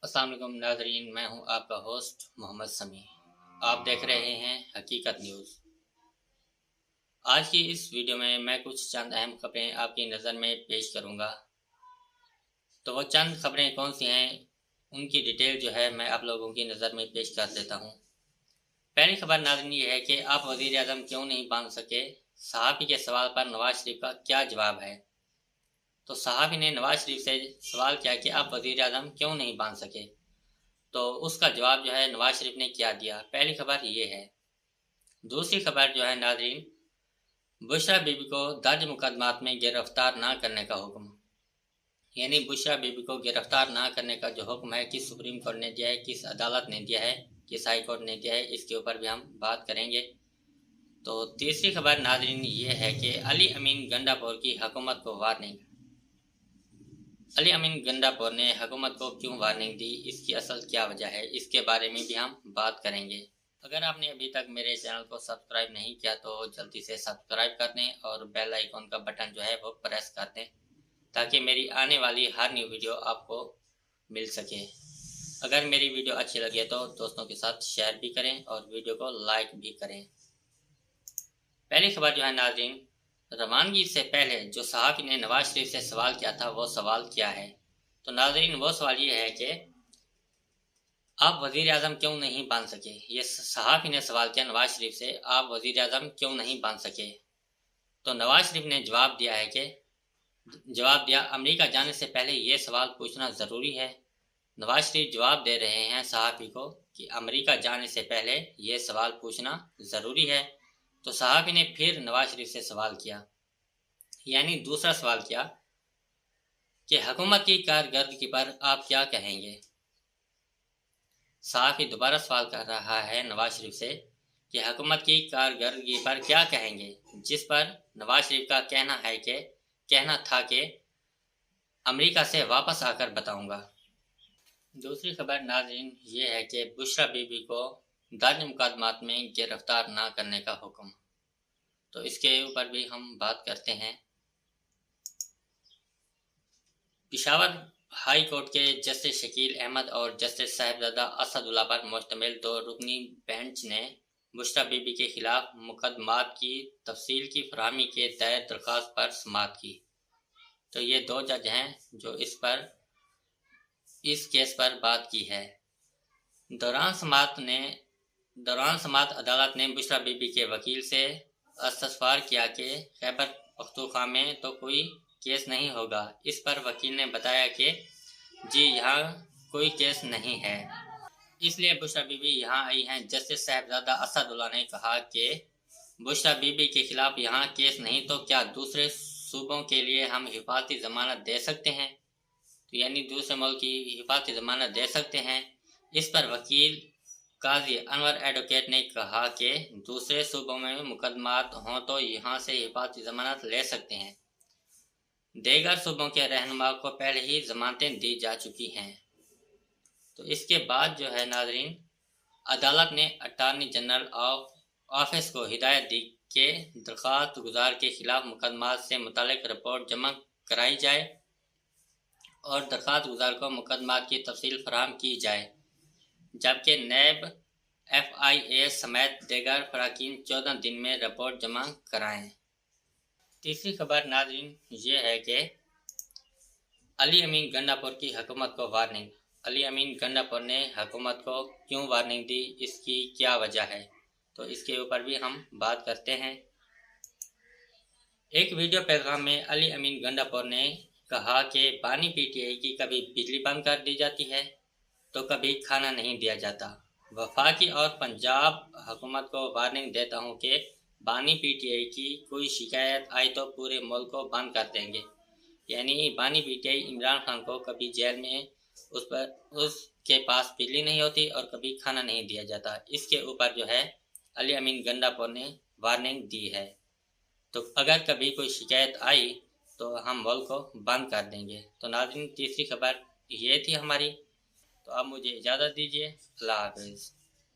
अस्सलाम वालेकुम नाज़रीन, मैं हूं आपका होस्ट मोहम्मद समी। आप देख रहे हैं हकीकत न्यूज़। आज की इस वीडियो में मैं कुछ चंद अहम खबरें आपकी नज़र में पेश करूंगा। तो वो चंद खबरें कौन सी हैं, उनकी डिटेल जो है मैं आप लोगों की नज़र में पेश कर देता हूं। पहली खबर नाज़रीन ये है कि आप वज़ीर आज़म क्यों नहीं बन सके, सहाफ़ी के सवाल पर नवाज शरीफ का क्या जवाब है। तो सहाफ़ी ने नवाज शरीफ से सवाल किया कि आप वज़ीर आज़म क्यों नहीं बन सके, तो उसका जवाब जो है नवाज शरीफ ने क्या दिया। पहली खबर ये है। दूसरी खबर जो है नाज़रीन, बुशरा बीबी को दर्ज मुकदमात में गिरफ्तार ना करने का हुक्म। यानी बुशरा बीबी को गिरफ्तार ना करने का जो हुक्म है, किस सुप्रीम कोर्ट ने दिया है, किस अदालत ने दिया है, किस हाई कोर्ट ने दिया है, इसके ऊपर भी हम बात करेंगे। तो तीसरी खबर नाज़रीन ये है कि अली अमीन गंडापुर की हुकूमत को वार्निंग। अली अमीन गंडापुर ने हुकूमत को क्यों वार्निंग दी, इसकी असल क्या वजह है, इसके बारे में भी हम बात करेंगे। अगर आपने अभी तक मेरे चैनल को सब्सक्राइब नहीं किया तो जल्दी से सब्सक्राइब कर दें और बेल आइकॉन का बटन जो है वो प्रेस कर दें, ताकि मेरी आने वाली हर न्यू वीडियो आपको मिल सके। अगर मेरी वीडियो अच्छी लगे तो दोस्तों के साथ शेयर भी करें और वीडियो को लाइक भी करें। पहली खबर जो है नाज़रीन, रवानगी से पहले जो सहाफ़ी ने नवाज शरीफ से सवाल किया था वो सवाल क्या है। तो नाज़रीन वो सवाल ये है कि आप वज़ीर आज़म क्यों नहीं बन सके। ये सहाफ़ी ने सवाल किया नवाज शरीफ से, आप वज़ीर आज़म क्यों नहीं बन सके। तो नवाज शरीफ ने जवाब दिया अमेरिका जाने से पहले ये सवाल पूछना ज़रूरी है। नवाज शरीफ जवाब दे रहे हैं सहाफ़ी को कि अमेरिका जाने से पहले ये सवाल पूछना ज़रूरी है। तो सहाफ़ी ने फिर नवाज शरीफ से सवाल किया, यानी दूसरा सवाल किया कि हुकूमत की कारकर्दगी पर आप क्या कहेंगे। सहाफ़ी दोबारा सवाल कर रहा है नवाज शरीफ से कि हुकूमत की कारकर्दगी पर क्या कहेंगे, जिस पर नवाज शरीफ का कहना था कि अमेरिका से वापस आकर बताऊंगा। दूसरी खबर नाज़रीन ये है कि बुशरा बीबी को दर्ज मुकदमात में गिरफ्तार ना करने का हुक्म। तो इसके ऊपर भी हम बात करते हैं। पेशावर हाई कोर्ट के जस्टिस शकील अहमद और जस्टिस साहिबजादा असदुल्ला पर मुश्तमिल 2 रुकनी बेंच ने बुशरा बीबी के खिलाफ मुकदमात की तफसील की फरहमी के दायर दरख्वास्त पर समाअत की। तो ये 2 जज हैं जो इस केस पर बात की है। दौरान समाअत अदालत ने बुशरा बीबी के वकील से इस्तफसार किया कि खैबर पख्तूनख्वा में तो कोई केस नहीं होगा। इस पर वकील ने बताया कि जी यहाँ कोई केस नहीं है, इसलिए बुशरा बीबी यहाँ आई हैं। जस्टिस साहिबजादा असदुल्ला ने कहा कि बुशरा बीबी के खिलाफ यहाँ केस नहीं, तो क्या दूसरे सूबों के लिए हम हिफाजती ज़मानत दे सकते हैं। तो यानी दूसरे मुल्क की हिफाजती ज़मानत दे सकते हैं। इस पर वकील काजी अनवर एडवोकेट ने कहा कि दूसरे सूबों में मुकदमात हों तो यहाँ से हिफाजती ज़मानत ले सकते हैं। देगर सूबों के रहनुमा को पहले ही जमानतें दी जा चुकी हैं। तो इसके बाद जो है नाज़रीन, अदालत ने अटार्नी जनरल ऑफिस को हिदायत दी कि दरख्वास्त गुजार के खिलाफ मुकदमात से मुतालिक रिपोर्ट जमा कराई जाए और दरख्वास्त गुजार को मुकदमात की तफसील फराहम की जाए, जबकि नैब FIA समेत देगर फराकीन 14 दिन में रिपोर्ट जमा कराएं। तीसरी खबर नाज़रीन ये है कि अली अमीन गंडापुर की हुकूमत को वार्निंग। अली अमीन गंडापुर ने हुकूमत को क्यों वार्निंग दी, इसकी क्या वजह है, तो इसके ऊपर भी हम बात करते हैं। एक वीडियो पैगाम में अली अमीन गंडापुर ने कहा कि बानी PTI की कभी बिजली बंद कर दी जाती है तो कभी खाना नहीं दिया जाता। वफाकी और पंजाब हुकूमत को वार्निंग देता हूँ कि बानी PTI की कोई शिकायत आई तो पूरे मुल्क को बंद कर देंगे। यानी बानी PTI इमरान खान को कभी जेल में उसके पास बिजली नहीं होती और कभी खाना नहीं दिया जाता। इसके ऊपर जो है अली अमीन गंडापुर ने वार्निंग दी है। तो अगर कभी कोई शिकायत आई तो हम मुल्क को बंद कर देंगे। तो नाज़रीन तीसरी खबर ये थी हमारी। तो अब मुझे इजाज़त दीजिए। अल्लाह हाफ़िज़।